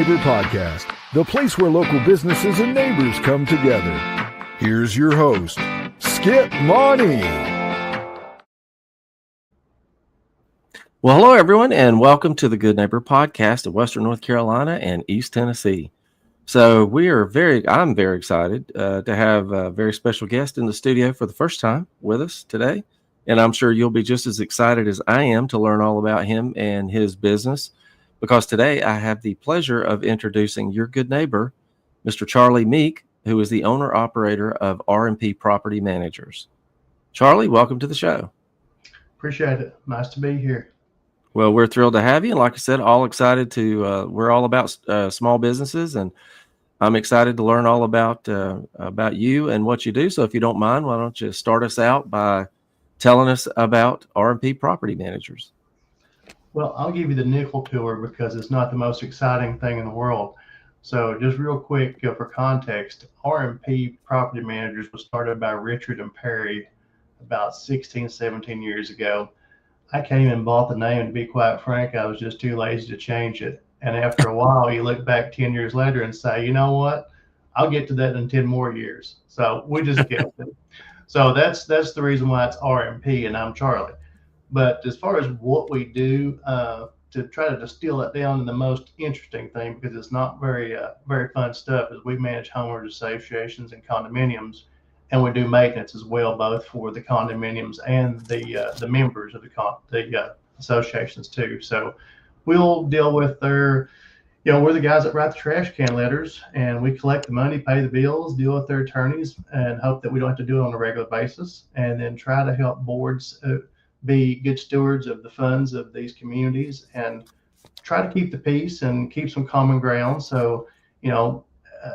Neighbor Podcast, the place where local businesses and neighbors come together. Here's your host, Skip Money. Well, hello, everyone, and welcome to the Good Neighbor Podcast of Western North Carolina and East Tennessee. So I'm very excited to have a very special guest in the studio for the first time with us today. And I'm sure you'll be just as excited as I am to learn all about him and his business, because today I have the pleasure of introducing your good neighbor, Mr. Charlie Meek, who is the owner-operator of R&P Property Managers. Charlie, welcome to the show. Appreciate it. Nice to be here. Well, we're thrilled to have you. And like I said, all excited to, we're all about small businesses, and I'm excited to learn all about you and what you do. So if you don't mind, why don't you start us out by telling us about R&P Property Managers? Well, I'll give you the nickel tour because it's not the most exciting thing in the world. So just real quick for context, R&P Property Managers was started by Richard and Perry about 16, 17 years ago. I came and bought the name, and to be quite frank, I was just too lazy to change it. And after a while, you look back 10 years later and say, you know what? I'll get to that in 10 more years. So we just kept it. So that's the reason why it's R&P, and I'm Charlie. But as far as what we do, to try to distill it down to the most interesting thing, because it's not very fun stuff, is we manage homeowners associations and condominiums. And we do maintenance as well, both for the condominiums and the members of the associations too. So we'll deal with their, we're the guys that write the trash can letters, and we collect the money, pay the bills, deal with their attorneys, and hope that we don't have to do it on a regular basis. And then try to help boards be good stewards of the funds of these communities, and try to keep the peace and keep some common ground. So,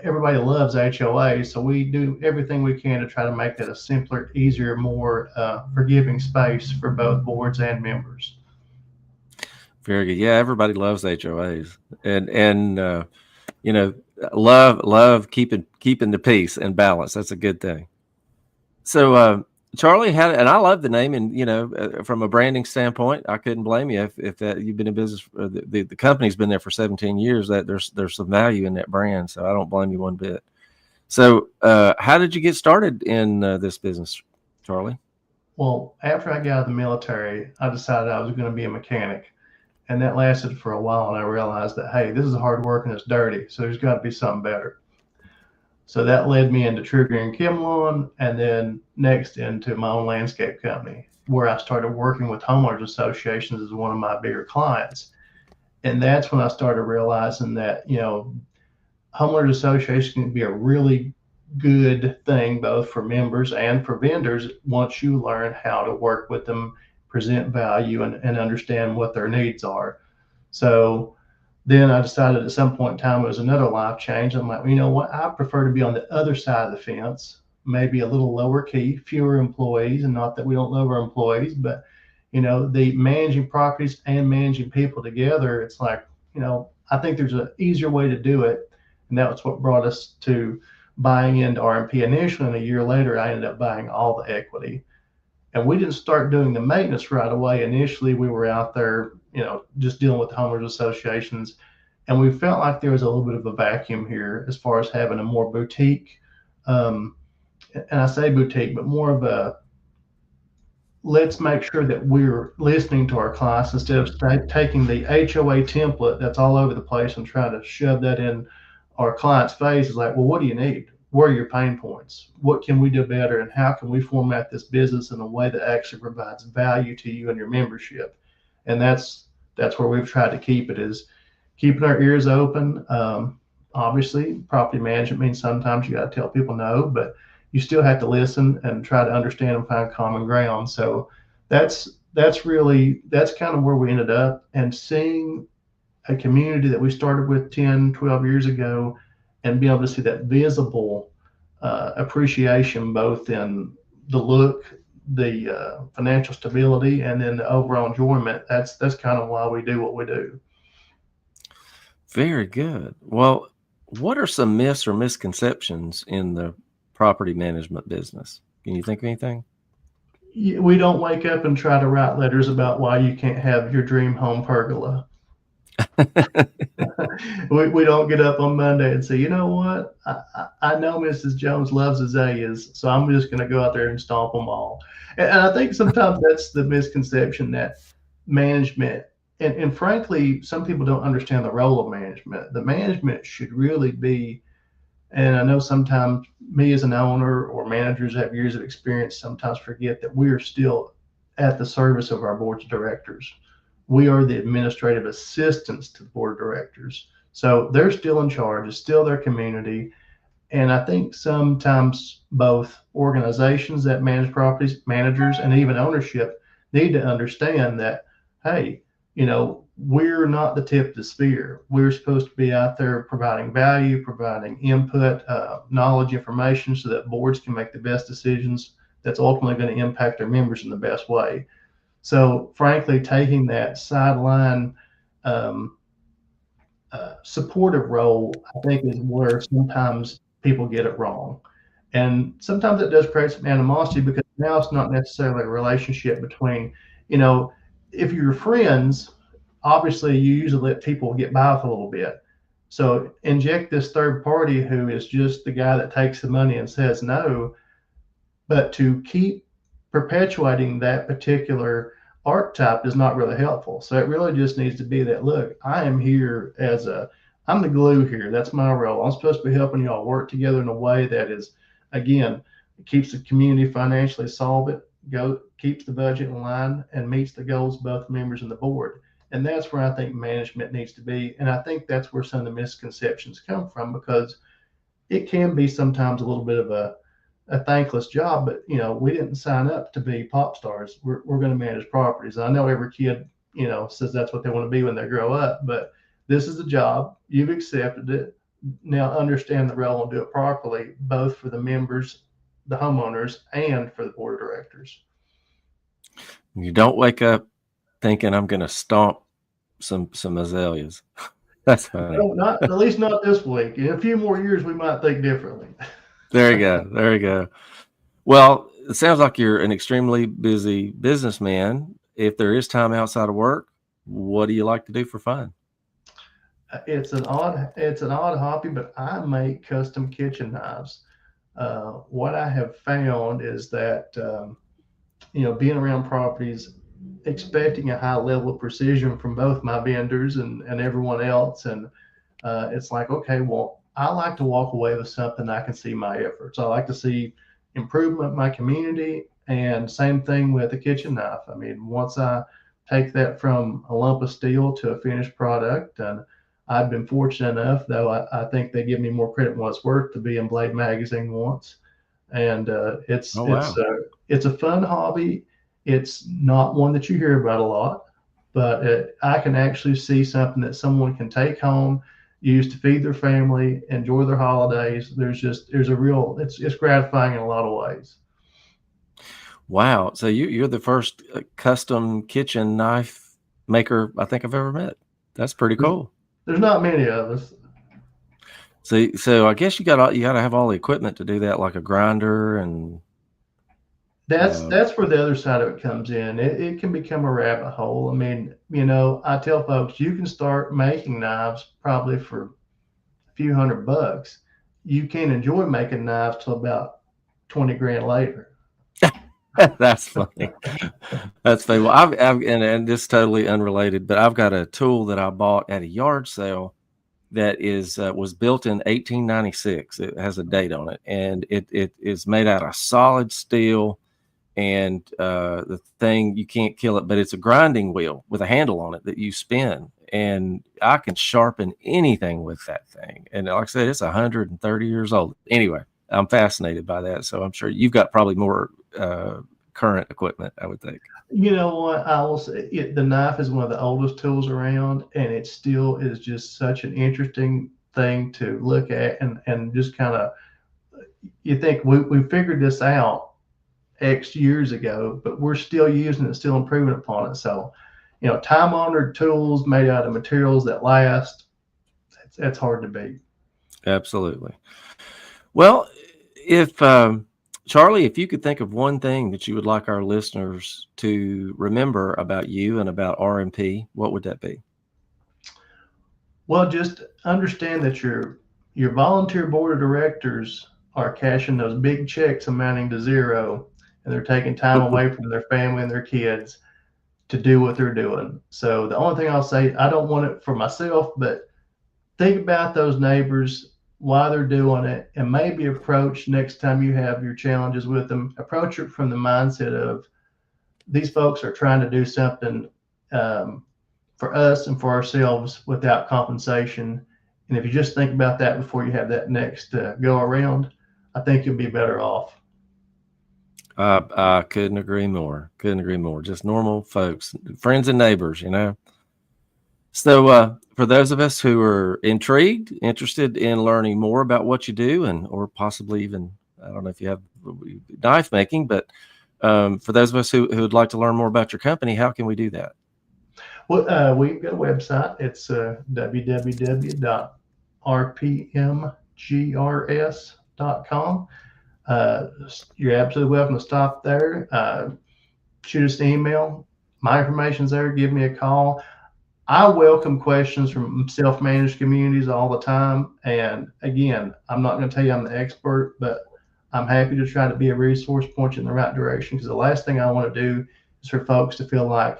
everybody loves HOA, so we do everything we can to try to make that a simpler, easier, more forgiving space for both boards and members. Very good. Yeah, everybody loves HOAs, and love keeping the peace and balance. That's a good thing. So, Charlie, and I love the name, and from a branding standpoint, I couldn't blame you if that you've been in business. The company's been there for 17 years. That there's some value in that brand, so I don't blame you one bit. So, how did you get started in this business, Charlie? Well, after I got out of the military, I decided I was going to be a mechanic, and that lasted for a while. And I realized that, hey, this is hard work and it's dirty, so there's got to be something better. So that led me into Trigger and Kimlon, and then next into my own landscape company, where I started working with homeowners associations as one of my bigger clients. And that's when I started realizing that, homeowners associations can be a really good thing, both for members and for vendors, once you learn how to work with them, present value, and understand what their needs are. So then I decided at some point in time it was another life change. I'm like, you know what? I prefer to be on the other side of the fence, maybe a little lower key, fewer employees, and not that we don't love our employees, but the managing properties and managing people together. It's like, I think there's an easier way to do it, and that was what brought us to buying into R&P initially. And a year later, I ended up buying all the equity. And we didn't start doing the maintenance right away. Initially, we were out there, just dealing with homeowners associations. And we felt like there was a little bit of a vacuum here as far as having a more boutique, and I say boutique, but more of a, let's make sure that we're listening to our clients instead of taking the HOA template that's all over the place and trying to shove that in our client's face. Is like, well, what do you need? Where are your pain points? What can we do better? And how can we format this business in a way that actually provides value to you and your membership? And that's where we've tried to keep it, is keeping our ears open. Obviously, property management means sometimes you got to tell people no, but you still have to listen and try to understand and find common ground. So that's kind of where we ended up, and seeing a community that we started with 10, 12 years ago, and be able to see that visible appreciation, both in the look, the financial stability, and then the overall enjoyment. That's kind of why we do what we do. Very good. Well, what are some myths or misconceptions in the property management business? Can you think of anything? We don't wake up and try to write letters about why you can't have your dream home pergola. We don't get up on Monday and say, you know what? I know Mrs. Jones loves azaleas, so I'm just going to go out there and stomp them all. And I think sometimes that's the misconception that management, and frankly, some people don't understand the role of management. The management should really be, and I know sometimes me as an owner or managers that have years of experience sometimes forget that we are still at the service of our boards of directors. We are the administrative assistants to the board of directors. So they're still in charge, it's still their community. And I think sometimes both organizations that manage properties, managers, and even ownership need to understand that, hey, we're not the tip of the spear. We're supposed to be out there providing value, providing input, knowledge, information so that boards can make the best decisions that's ultimately going to impact their members in the best way. So, frankly, taking that sideline supportive role, I think, is where sometimes people get it wrong. And sometimes it does create some animosity because now it's not necessarily a relationship between, if you're friends, obviously you usually let people get by with a little bit. So inject this third party who is just the guy that takes the money and says no, but to keep perpetuating that particular archetype is not really helpful. So it really just needs to be that, look, I am here I'm the glue here. That's my role. I'm supposed to be helping y'all work together in a way that is, again, keeps the community financially solvent, keeps the budget in line, and meets the goals of both members and the board. And that's where I think management needs to be. And I think that's where some of the misconceptions come from, because it can be sometimes a little bit of a thankless job, but we didn't sign up to be pop stars. We're going to manage properties. I know every kid, says that's what they want to be when they grow up, but this is a job. You've accepted it. Now understand the role and do it properly, both for the members, the homeowners, and for the board of directors. You don't wake up thinking I'm going to stomp some azaleas. That's funny. No, at least not this week. In a few more years, we might think differently. There you go. There you go. Well, it sounds like you're an extremely busy businessman. If there is time outside of work, what do you like to do for fun? It's an odd hobby, but I make custom kitchen knives. What I have found is that being around properties, expecting a high level of precision from both my vendors and everyone else, and it's like, okay, well, I like to walk away with something I can see my efforts. I like to see improvement in my community, and same thing with the kitchen knife. I mean, once I take that from a lump of steel to a finished product, and I've been fortunate enough, though I think they give me more credit than what it's worth, to be in Blade magazine once, and it's a fun hobby. It's not one that you hear about a lot, but I can actually see something that someone can take home, use to feed their family, enjoy their holidays. It's gratifying in a lot of ways. Wow. So you're the first custom kitchen knife maker I think I've ever met. That's pretty cool. There's not many of us. So I guess you got to have all the equipment to do that, like a grinder, and that's where the other side of it comes in. It can become a rabbit hole. I mean, I tell folks, you can start making knives probably for a few $100. You can't enjoy making knives till about 20 grand later. That's funny. That's funny. Well, I've and this is totally unrelated, but I've got a tool that I bought at a yard sale that was built in 1896. It has a date on it, and it is made out of solid steel. And the thing, you can't kill it, but it's a grinding wheel with a handle on it that you spin, and I can sharpen anything with that thing. And like I said, it's 130 years old. Anyway, I'm fascinated by that. So I'm sure you've got probably more current equipment, I would think. You know what? I will say the knife is one of the oldest tools around, and it still is just such an interesting thing to look at, and just kind of, you think we figured this out X years ago, but we're still using it, still improving upon it. So, time-honored tools made out of materials that last, that's hard to beat. Absolutely. Well, if Charlie, if you could think of one thing that you would like our listeners to remember about you and about RMP, what would that be? Well, just understand that your volunteer board of directors are cashing those big checks amounting to zero, and they're taking time away from their family and their kids to do what they're doing. So the only thing I'll say, I don't want it for myself, but think about those neighbors, why they're doing it, and maybe approach next time you have your challenges with them, approach it from the mindset of these folks are trying to do something um, for us and for ourselves without compensation. And if you just think about that before you have that next go around, I think you'll be better off. I couldn't agree more. Couldn't agree more. Just normal folks, friends and neighbors, you know. So, for those of us who are intrigued, interested in learning more about what you do, and or possibly even, I don't know if you have knife making, but for those of us who would like to learn more about your company, how can we do that? Well, we've got a website. It's www.rpmgrs.com. You're absolutely welcome to stop there. Shoot us an email. My information's there. Give me a call. I welcome questions from self-managed communities all the time. And again, I'm not going to tell you I'm the expert, but I'm happy to try to be a resource, point you in the right direction. Because the last thing I want to do is for folks to feel like,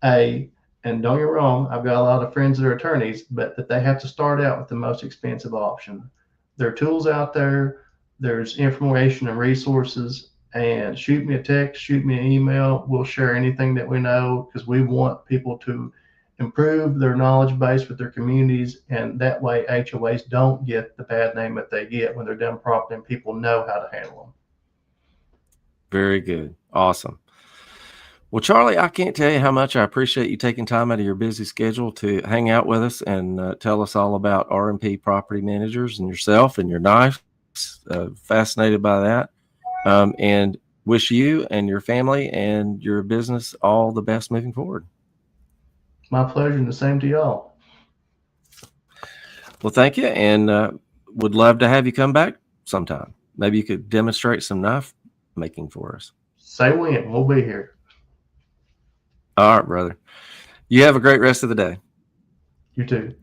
and don't get me wrong, I've got a lot of friends that are attorneys, but that they have to start out with the most expensive option. There are tools out there. There's information and resources. And shoot me a text, shoot me an email. We'll share anything that we know because we want people to improve their knowledge base with their communities, and that way HOAs don't get the bad name that they get when they're done properly and people know how to handle them. Very good. Awesome. Well, Charlie, I can't tell you how much I appreciate you taking time out of your busy schedule to hang out with us and tell us all about R&P Property Managers and yourself and your knife. Fascinated by that. And wish you and your family and your business all the best moving forward. My pleasure, and the same to y'all. Well, thank you, and would love to have you come back sometime. Maybe you could demonstrate some knife making for us. Say when. We'll be here. All right, brother. You have a great rest of the day. You too.